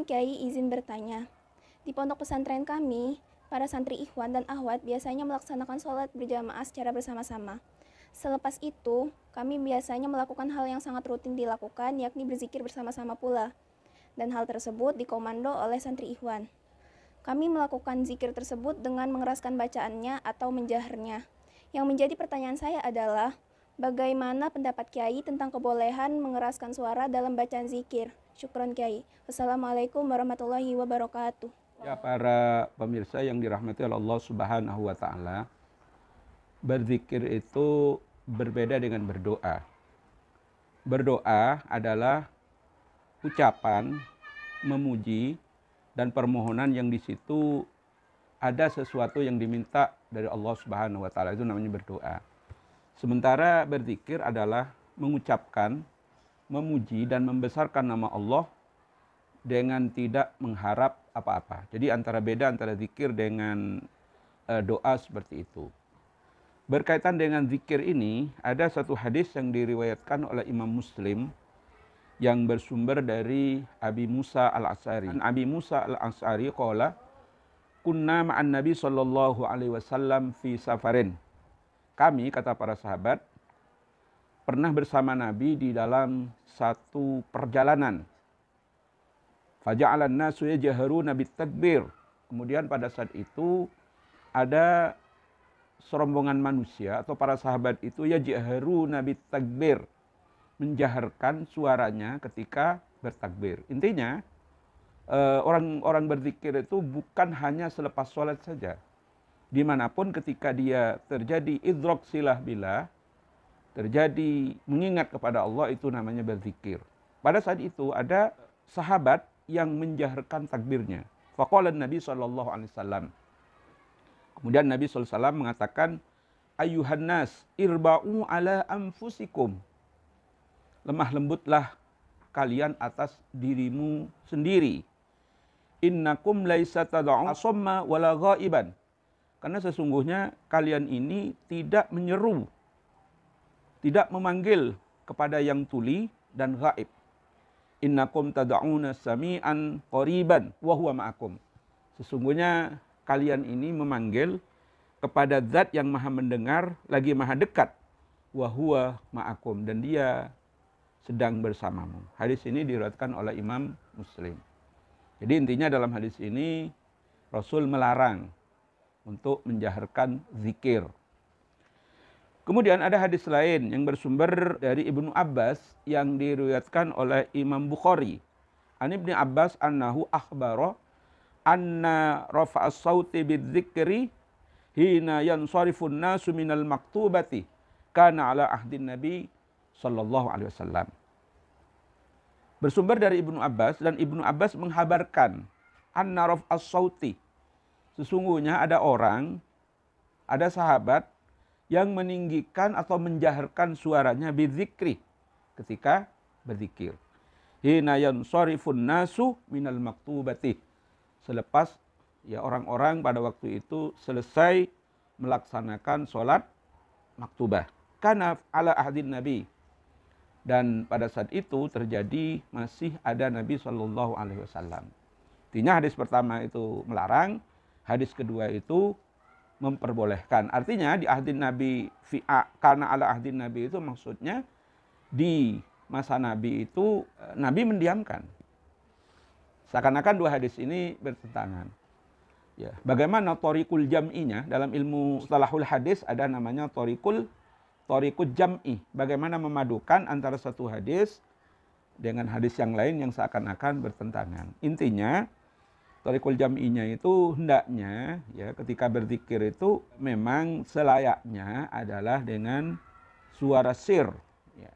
Kiai izin bertanya. Di pondok pesantren kami, para santri ikhwan dan ahwat biasanya melaksanakan sholat berjamaah secara bersama-sama. Selepas itu, kami biasanya melakukan hal yang sangat rutin dilakukan, yakni berzikir bersama-sama pula. Dan hal tersebut dikomando oleh santri ikhwan. Kami melakukan zikir tersebut dengan mengeraskan bacaannya atau menjaharnya. Yang menjadi pertanyaan saya adalah, bagaimana pendapat Kiai tentang kebolehan mengeraskan suara dalam bacaan zikir? Syukron Kiai. Wassalamualaikum warahmatullahi wabarakatuh. Ya, para pemirsa yang dirahmati oleh Allah Subhanahu wa taala, berzikir itu berbeda dengan berdoa. Berdoa adalah ucapan memuji dan permohonan yang di situ ada sesuatu yang diminta dari Allah Subhanahu wa taala, itu namanya berdoa. Sementara berzikir adalah mengucapkan, memuji dan membesarkan nama Allah dengan tidak mengharap apa-apa. Jadi beda antara zikir dengan doa seperti itu. Berkaitan dengan zikir ini, ada satu hadis yang diriwayatkan oleh Imam Muslim yang bersumber dari Abi Musa al-Asy'ari. Abi Musa al-Asy'ari qala, kunna ma'an Nabi sallallahu alaihi wasallam fi safarin. Kami, kata para sahabat, pernah bersama Nabi di dalam satu perjalanan. Faja'alan nasu yajharuna bit-takbir. Kemudian pada saat itu ada serombongan manusia atau para sahabat itu yajharuna bit-takbir, menjaharkan suaranya ketika bertakbir. Intinya orang-orang berzikir itu bukan hanya selepas sholat saja. Dimanapun ketika dia terjadi idrok silah billah, terjadi mengingat kepada Allah, itu namanya berzikir. Pada saat itu ada sahabat yang menjaharkan takbirnya. Faqala Nabi SAW. Kemudian Nabi SAW mengatakan, Ayuhan nas irba'u ala anfusikum. Lemah lembutlah kalian atas dirimu sendiri. Innakum laisa tad'u asamma wala ghaiban. Karena sesungguhnya kalian ini tidak menyeru, tidak memanggil kepada yang tuli dan gaib. Innakum tad'una sami'an qariban wa huwa ma'akum. Sesungguhnya kalian ini memanggil kepada zat yang maha mendengar lagi maha dekat. Wa huwa ma'akum, dan dia sedang bersamamu. Hadis ini diriwayatkan oleh Imam Muslim. Jadi intinya dalam hadis ini Rasul melarang untuk menjaharkan zikir. Kemudian ada hadis lain yang bersumber dari Ibnu Abbas yang diriwayatkan oleh Imam Bukhari. An Ibnu Abbas annahu akhbara anna rafa'as sauti bidzikri hina yansarifun nasu minal maktubati kana ala ahdin Nabi sallallahu alaihi wasallam. Bersumber dari Ibnu Abbas, dan Ibnu Abbas menghabarkan anna rafa'as sauti, sesungguhnya ada orang, ada sahabat yang meninggikan atau menjaharkan suaranya bidzikri ketika berzikir. Hina yansarifun nasu minal maktubati, selepas orang-orang pada waktu itu selesai melaksanakan sholat maktubah. Kana ala ahdin Nabi, dan pada saat itu terjadi masih ada Nabi Shallallahu Alaihi Wasallam. Artinya hadis pertama itu melarang, hadis kedua itu memperbolehkan. Artinya di ahdin Nabi, karena ala ahdin Nabi itu maksudnya di masa Nabi itu Nabi mendiamkan. Seakan-akan dua hadis ini bertentangan. Ya, bagaimana thoriqul jam'inya? Dalam ilmu mustalahul hadis ada namanya thoriqul jam'i. Bagaimana memadukan antara satu hadis dengan hadis yang lain yang seakan-akan bertentangan. Intinya thoriqul jam'inya itu hendaknya ketika berzikir itu memang selayaknya adalah dengan suara sir. Ya.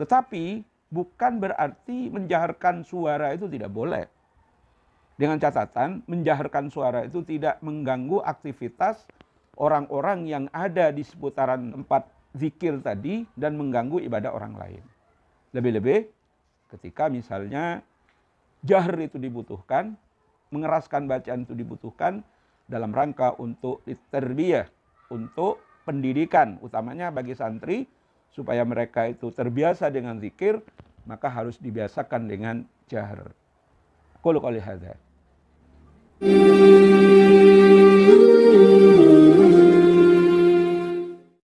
Tetapi bukan berarti menjaharkan suara itu tidak boleh. Dengan catatan, menjaharkan suara itu tidak mengganggu aktivitas orang-orang yang ada di seputaran tempat zikir tadi dan mengganggu ibadah orang lain. Lebih-lebih ketika misalnya jahr itu dibutuhkan, mengeraskan bacaan itu dibutuhkan dalam rangka untuk tarbiyah, untuk pendidikan, utamanya bagi santri, supaya mereka itu terbiasa dengan zikir, maka harus dibiasakan dengan jahr. Qul qouli hadza.